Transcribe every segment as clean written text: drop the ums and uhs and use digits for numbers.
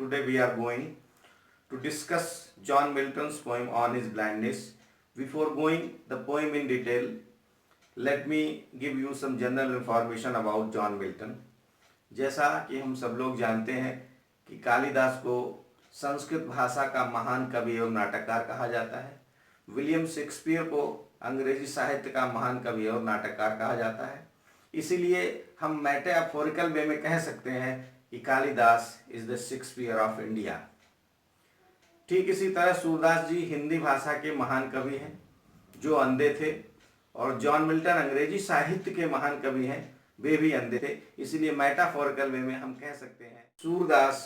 today we are going to discuss John Milton's poem On His Blindness. Before going the poem in detail, let me give you some general information about John Milton. जैसा कि हम सब लोग जानते हैं कि कालिदास को संस्कृत भाषा का महान कवि एवं नाटककार कहा जाता है। विलियम शेक्सपियर को अंग्रेजी साहित्य का महान कवि और नाटककार कहा जाता है। इसीलिए हम मेटाफोरिकल वे में कह सकते हैं कि Kalidas is the Shakespeare of India. ठीक इसी तरह सूरदास जी हिंदी भाषा के महान कवि हैं जो अंधे थे, और जॉन मिल्टन अंग्रेजी साहित्य के महान कवि हैं, वे भी अंधे थे। इसीलिए मेटाफोरिकल वे में हम कह सकते हैं Surdas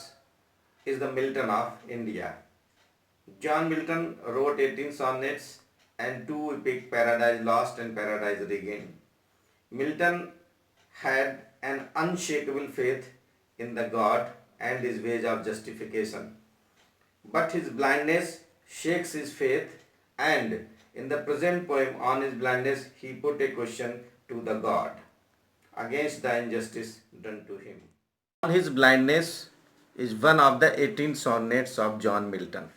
is the Milton of India. John Milton wrote 18 sonnets and 2 epic, Paradise Lost and Paradise Regained. Milton had an unshakable faith in the God and his ways of justification. But his blindness shakes his faith, and in the present poem On His Blindness, he put a question to the God against the injustice done to him. On His Blindness is one of the 18 sonnets of John Milton.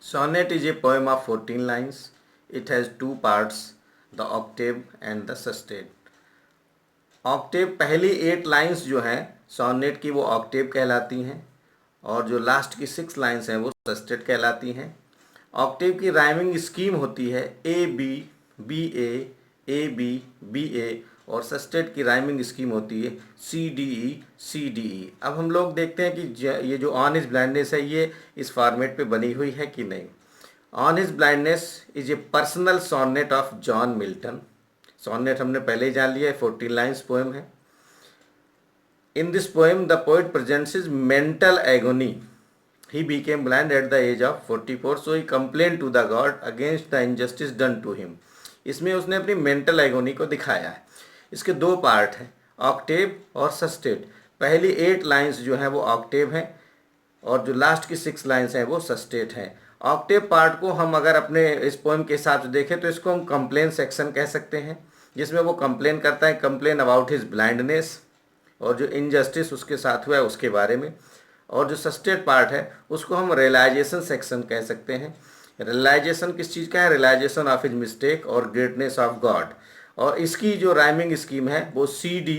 Sonnet is a poem of 14 lines. It has two parts, the octave and the sestet. Octave पहली 8 lines जो हैं sonnet की वो Octave कहलाती हैं, और जो last की 6 लाइंस हैं वो सस्टेट कहलाती हैं। ऑक्टेव की राइमिंग स्कीम होती है A B B A B B A, और सस्टेट की राइमिंग स्कीम होती है सी डी ई। अब हम लोग देखते हैं कि ये जो ऑन हिज ब्लाइंडनेस है ये इस फॉर्मेट पे बनी हुई है कि नहीं। On his blindness is a personal sonnet of John Milton. Sonnet हमने पहले ही जान लिया है, 14 लाइन्स पोएम है। In this poem the poet presents his mental agony. He became blind at the age of 44, so he complain to the god against the injustice done to him. इसमें उसने अपनी mental agony को दिखाया है। इसके 2 part हैं, Octave और सस्टेट। पहली 8 लाइंस जो हैं वो ऑक्टेव हैं, और जो लास्ट की 6 लाइंस हैं वो सस्टेट हैं। ऑक्टेव पार्ट को हम अगर अपने इस पोएम के हिसाब से देखें तो इसको हम कंप्लेन सेक्शन कह सकते हैं, जिसमें वो कंप्लेन करता है, कंप्लेन अबाउट हिज ब्लाइंडनेस और जो इनजस्टिस उसके साथ हुआ है उसके बारे में। और जो सस्टेट पार्ट है उसको हम रियलाइजेशन सेक्शन कह सकते हैं। रियलाइजेशन किस चीज़ का है? रियलाइजेशन ऑफ हिज मिस्टेक और ग्रेटनेस ऑफ गॉड। और इसकी जो राइमिंग स्कीम है वो सी डी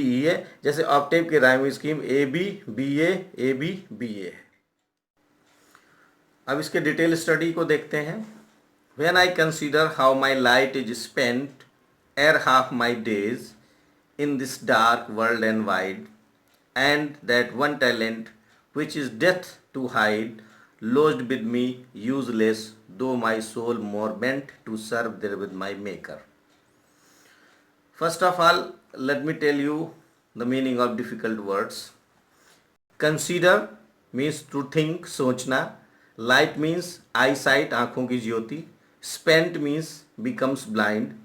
ई है, जैसे ऑक्टेव की rhyming scheme A B B A है। अब इसके डिटेल स्टडी को देखते हैं। When I consider how my light is spent ere half my days in this dark world and wide, and that one talent which is death to hide lodged with me useless, though my soul more bent to serve there with my maker. First of all, let me tell you the meaning of difficult words. Consider means to think, सोचना. Light means eyesight, आँखों की ज्योति. Spent means becomes blind,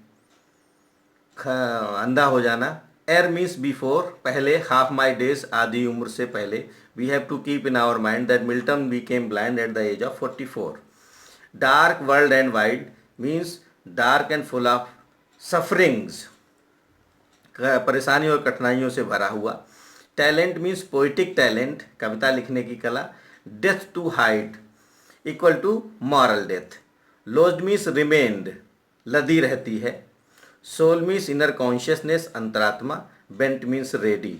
अंधा हो जाना. Ere means before, पहले. Half my days, आधी उम्र से पहले. We have to keep in our mind that Milton became blind at the age of 44. Dark world and wide means dark and full of sufferings, परेशानियों और कठिनाइयों से भरा हुआ. टैलेंट मीन्स पोइटिक टैलेंट, कविता लिखने की कला. Death to hide equal to moral death. Lodged means remained, लदी रहती है. सोल मीन्स इनर कॉन्शियसनेस, अंतरात्मा. Bent means ready.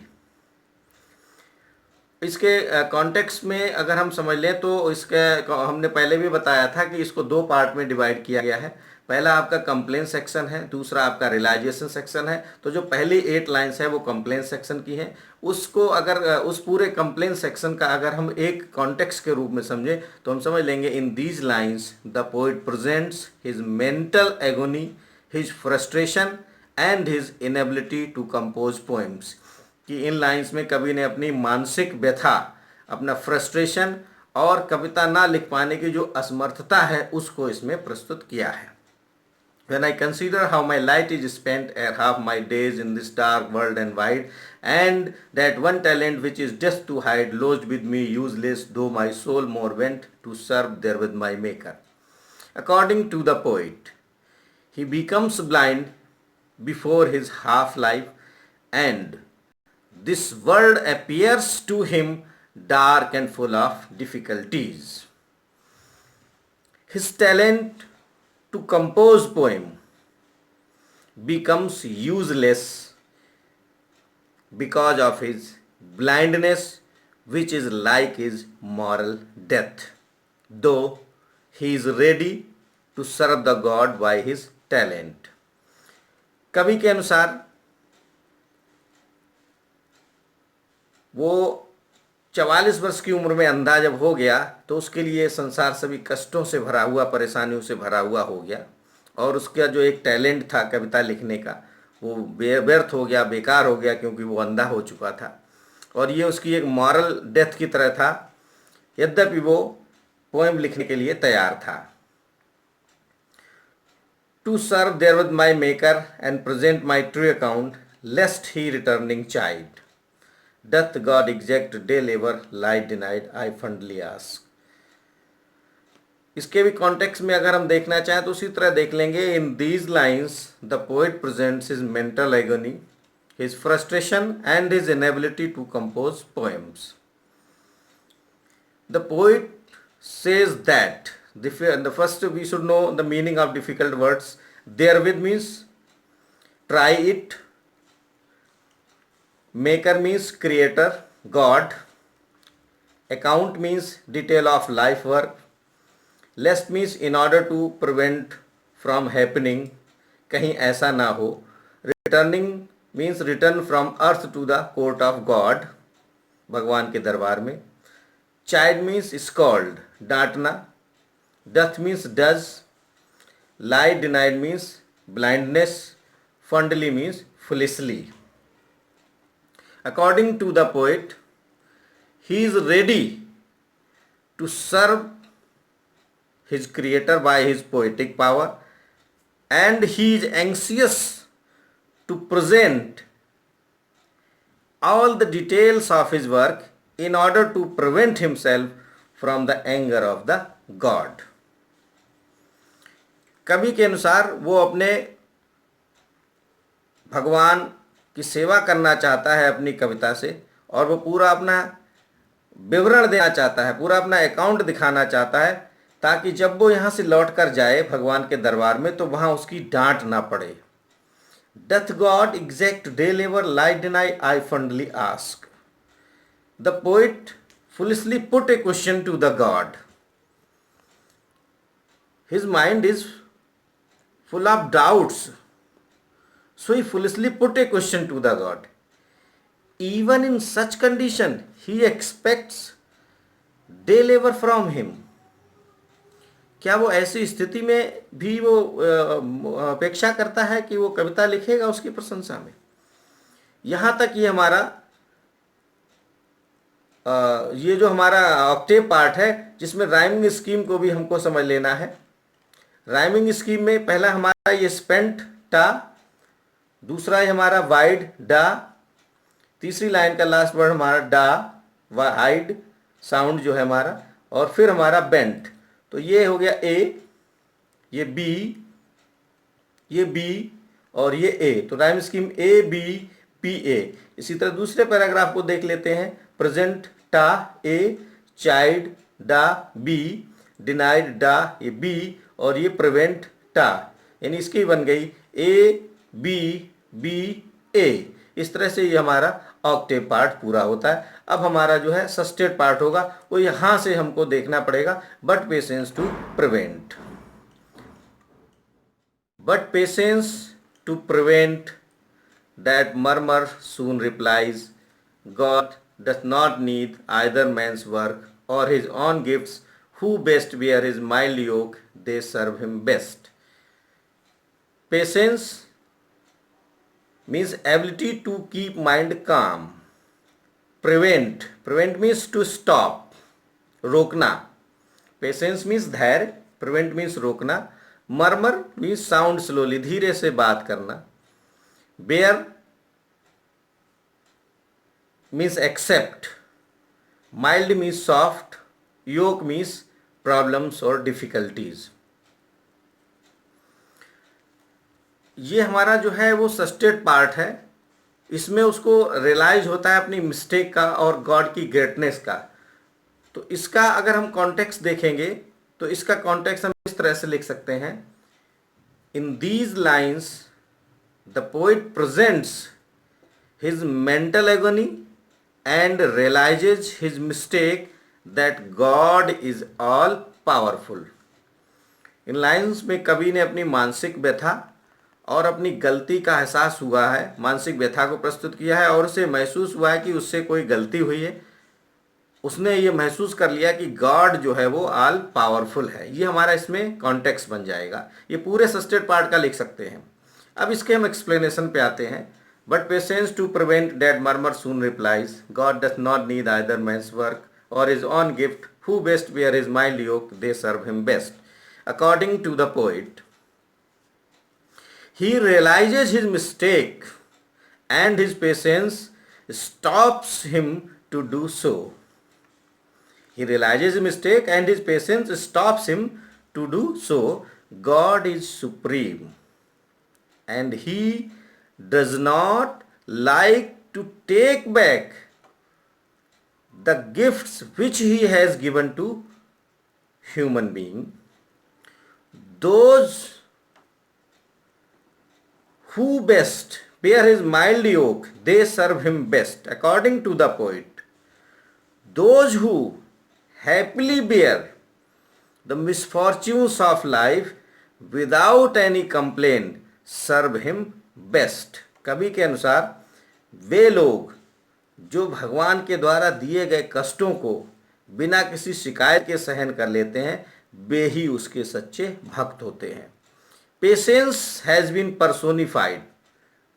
इसके कॉन्टेक्स्ट में अगर हम समझ लें तो इसके हमने पहले भी बताया था कि इसको 2 पार्ट में डिवाइड किया गया है। पहला आपका कंप्लेन सेक्शन है, दूसरा आपका रियलाइजेशन सेक्शन है। तो जो पहली 8 लाइन्स है वो कंप्लेन सेक्शन की है। उसको अगर उस पूरे कंप्लेन सेक्शन का अगर हम एक कॉन्टेक्स्ट के रूप में समझें तो हम समझ लेंगे in these lines the poet presents his mental agony, his frustration and his inability to compose poems. कि इन लाइंस में कवि ने अपनी मानसिक व्यथा, अपना फ्रस्ट्रेशन और कविता ना लिख पाने की जो असमर्थता है उसको इसमें प्रस्तुत किया है. When I consider how my light is spent ere half my days in this dark world and wide, and that one talent which is death to hide lodged with me useless, though my soul more went to serve there with my maker. According to the poet, he becomes blind before his half life, and this world appears to him dark and full of difficulties. His talent to compose poem becomes useless because of his blindness, which is like his moral death, though he is ready to serve the God by his talent. कवि के अनुसार वो 44 वर्ष की उम्र में अंधा जब हो गया तो उसके लिए संसार सभी कष्टों से भरा हुआ, परेशानियों से भरा हुआ हो गया, और उसका जो एक टैलेंट था कविता लिखने का वो व्यर्थ हो गया, बेकार हो गया, क्योंकि वो अंधा हो चुका था। और ये उसकी एक मॉरल डेथ की तरह था, यद्यपि वो पोएम लिखने के लिए तैयार था। To serve therewith my maker and present my true account lest he returning child doth God exact day labor lie denied I fondly ask। इसके भी कॉन्टेक्स्ट में अगर हम देखना चाहें तो उसी तरह देख लेंगे। In these lines the poet presents his mental agony, his frustration and his inability to compose poems. The poet says that the first we should know the meaning of difficult words. Therewith means try it, maker means creator, God, account means detail of life work, lest means in order to prevent from happening, कहीं ऐसा ना हो, returning means return from earth to the court of God, भगवान के दरबार में, chide means scold, डांटना, doth means does, lie denied means blindness, fondly means foolishly. According to the poet, he is ready to serve his creator by his poetic power, and he is anxious to present all the details of his work in order to prevent himself from the anger of the God। कवि के अनुसार वो अपने भगवान की सेवा करना चाहता है अपनी कविता से, और वो पूरा अपना विवरण देना चाहता है, पूरा अपना अकाउंट दिखाना चाहता है, ताकि जब वो यहाँ से लौट कर जाए भगवान के दरबार में तो वहाँ उसकी डांट ना पड़े। Doth God exact day labor lie deny I fondly ask। The poet foolishly put a question to the God. His mind is full of doubts, so he foolishly put a question to the God. Even in such condition, he expects day labor from him। क्या वो ऐसी स्थिति में भी वो अपेक्षा करता है कि वो कविता लिखेगा उसकी प्रशंसा में? यहाँ तक ये हमारा ये जो हमारा ऑक्टेव पार्ट है, जिसमें राइमिंग स्कीम को भी हमको समझ लेना है। राइमिंग स्कीम में पहला हमारा ये स्पेंट टा, दूसरा है हमारा वाइड डा, तीसरी लाइन का लास्ट वर्ड हमारा डा, वाइड साउंड जो है हमारा, और फिर हमारा बेंट। तो ये हो गया ए, ये बी, ये बी और ये ए। तो rhyme scheme A B P A. इसी तरह दूसरे पैराग्राफ को देख लेते हैं। प्रेजेंट टा ए, चाइल्ड डा बी, डिनाइड डा ये बी, और ये प्रिवेंट टा, यानी इसकी बन गई ए बी बी ए। इस तरह से ये हमारा ऑक्टेव पार्ट पूरा होता है। अब हमारा जो है सस्टेड पार्ट होगा वो यहाँ से हमको देखना पड़ेगा। But patience to prevent, but patience to prevent that murmur soon replies, God doth not need either man's work or his own gifts, who best bear his mild yoke, they serve him best। Patience means ability to keep mind calm। Prevent, prevent means to stop, रोकना। Patience means धैर्य, prevent means रोकना। Murmur means sound slowly, धीरे से बात करना। Bear means accept, mild means soft, yoke means problems or difficulties। ये हमारा जो है वो सस्टेड पार्ट है। इसमें उसको रियलाइज होता है अपनी मिस्टेक का और गॉड की ग्रेटनेस का। तो इसका अगर हम कॉन्टेक्स्ट देखेंगे तो इसका कॉन्टेक्स्ट हम इस तरह से लिख सकते हैं, इन these lines the poet presents his mental agony and realizes his mistake that God is all powerful। In lines में कवि ने अपनी मानसिक व्यथा और अपनी गलती का एहसास हुआ है, मानसिक व्यथा को प्रस्तुत किया है और उसे महसूस हुआ है कि उससे कोई गलती हुई है। उसने ये महसूस कर लिया कि गॉड जो है वो ऑल पावरफुल है। ये हमारा इसमें कॉन्टेक्स्ट बन जाएगा। ये पूरे सस्टेड पार्ट का लिख सकते हैं। अब इसके हम एक्सप्लेनेशन पे आते हैं। But patience to prevent that murmur soon replies, God does not need either man's work or his own gift, who best bear his mild yoke, they serve him best. According to the poet, he realizes his mistake and his patience stops him to do so। He realizes his mistake and his patience stops him to do so। God is supreme and he does not like to take back the gifts which he has given to human being। Those who best bear his mild yoke, they serve him best। According to the poet, those who happily bear the misfortunes of life without any complaint serve him best। कवि के अनुसार वे लोग जो भगवान के द्वारा दिए गए कष्टों को बिना किसी शिकायत के सहन कर लेते हैं, वे ही उसके सच्चे भक्त होते हैं। Patience has been personified,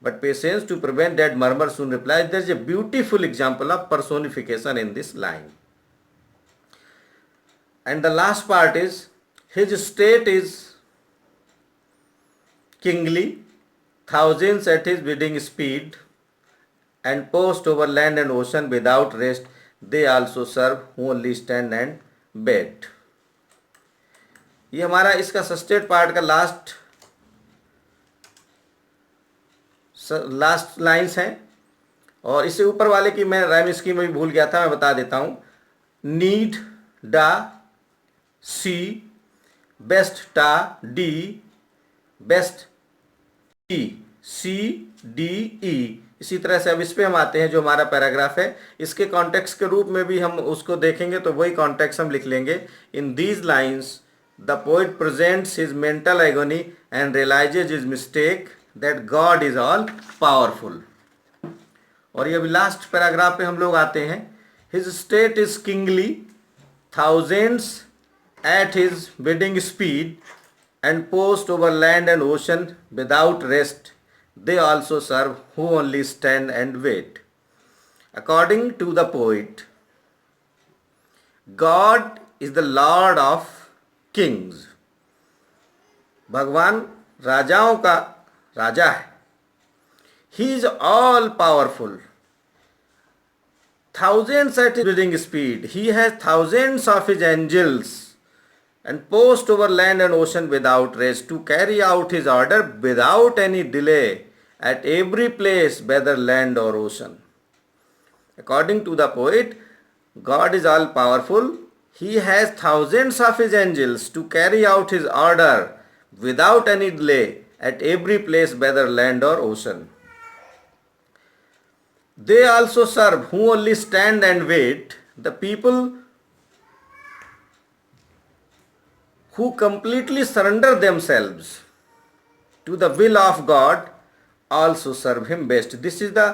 but patience to prevent that murmur soon replies। There is a beautiful example of personification in this line। And the last part is, his state is kingly, thousands at his bidding speed, and post over land and ocean without rest, they also serve who only stand and wait। ये हमारा इसका सस्टेड part का last lines हैं। और इससे ऊपर वाले की मैं राइम स्कीम में भी भूल गया था, मैं बता देता हूं। नीड डा सी, बेस्ट टा डी, बेस्ट ई, सी डी ई। इसी तरह से अब इस पे हम आते हैं जो हमारा पैराग्राफ है, इसके कॉन्टेक्स्ट के रूप में भी हम उसको देखेंगे तो वही कॉन्टेक्स्ट हम लिख लेंगे। In these lines the poet presents his mental agony and realises his mistake that god is all powerful. और ये अभी लास्ट पैराग्राफ पे हम लोग आते हैं। His state is kingly, thousands at his bidding speed, and post over land and ocean without rest, they also serve who only stand and wait। According to the poet, God is the Lord of kings। भगवान राजाओं का राजा है। He is all powerful, thousands at his bidding speed, he has thousands of his angels and post over land and ocean without rest to carry out his order without any delay at every place, whether land or ocean। According to the poet, God is all powerful, he has thousands of his angels to carry out his order without any delay at every place, whether land or ocean। They also serve who only stand and wait, the people who completely surrender themselves to the will of God also serve him best। This is the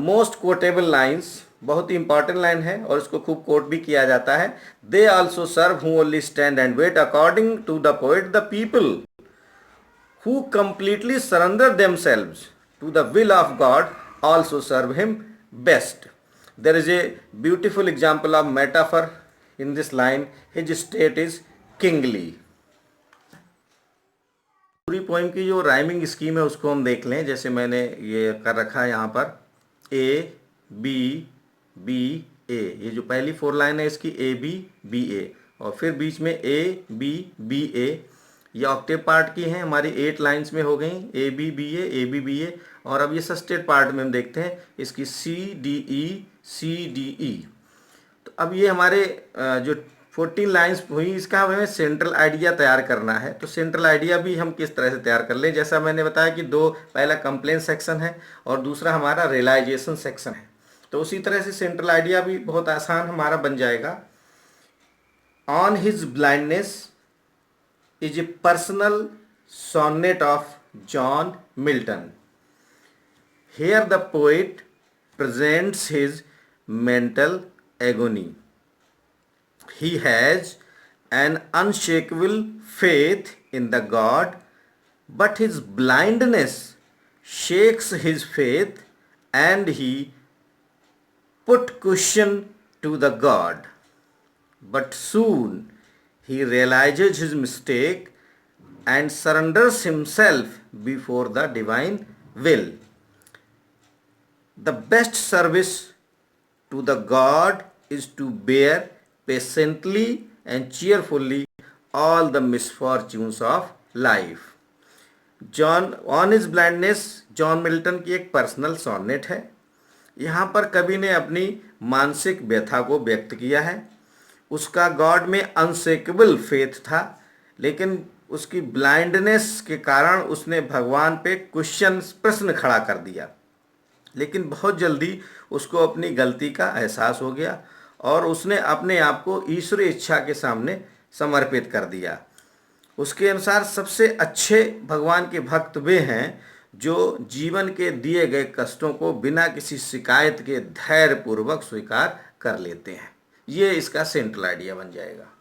most quotable lines। बहुत ही important line है और इसको खूब coat भी किया जाता है। They also serve who only stand and wait। According to the poet, the people who completely surrender themselves to the will of God also serve him best। There is a beautiful example of metaphor in this line। His state is kingly। पूरी poem की जो rhyming scheme है उसको हम देख लें। जैसे मैंने ये कर रखा है यहाँ पर, ए बी बी ए, ये जो पहली 4 लाइन है इसकी ए बी बी ए, और फिर बीच में ए बी बी ए, ये ऑक्टेव पार्ट की हैं, हमारी 8 लाइंस में हो गई, ए बी बी ए, और अब ये सस्टेट पार्ट में हम देखते हैं इसकी सी डी ई। तो अब ये हमारे जो 14 लाइंस हुई, इसका हमें सेंट्रल आइडिया तैयार करना है। तो सेंट्रल आइडिया भी हम किस तरह से तैयार कर लें, जैसा मैंने बताया कि दो, पहला कंप्लेन सेक्शन है और दूसरा हमारा रियलाइजेशन सेक्शन है। तो उसी तरह से सेंट्रल आइडिया भी बहुत आसान हमारा बन जाएगा। On his blindness is a personal sonnet of John Milton. Here the poet presents his mental agony. He has an unshakable faith in the God, but his blindness shakes his faith, and he put question to the God. But soon he realizes his mistake and surrenders himself before the divine will. The best service to the God is to bear patiently and cheerfully all the misfortunes of life. John on his blindness John Milton की एक personal sonnet है। यहाँ पर कवि ने अपनी मानसिक व्यथा को व्यक्त किया है। उसका गॉड में अनशेकेबल फेथ था, लेकिन उसकी ब्लाइंडनेस के कारण उसने भगवान पे प्रश्न खड़ा कर दिया। लेकिन बहुत जल्दी उसको अपनी गलती का एहसास हो गया और उसने अपने आप को ईश्वरीय इच्छा के सामने समर्पित कर दिया। उसके अनुसार सबसे अच्छे भगवान के भक्त वे हैं जो जीवन के दिए गए कष्टों को बिना किसी शिकायत के धैर्यपूर्वक स्वीकार कर लेते हैं। ये इसका सेंट्रल आइडिया बन जाएगा।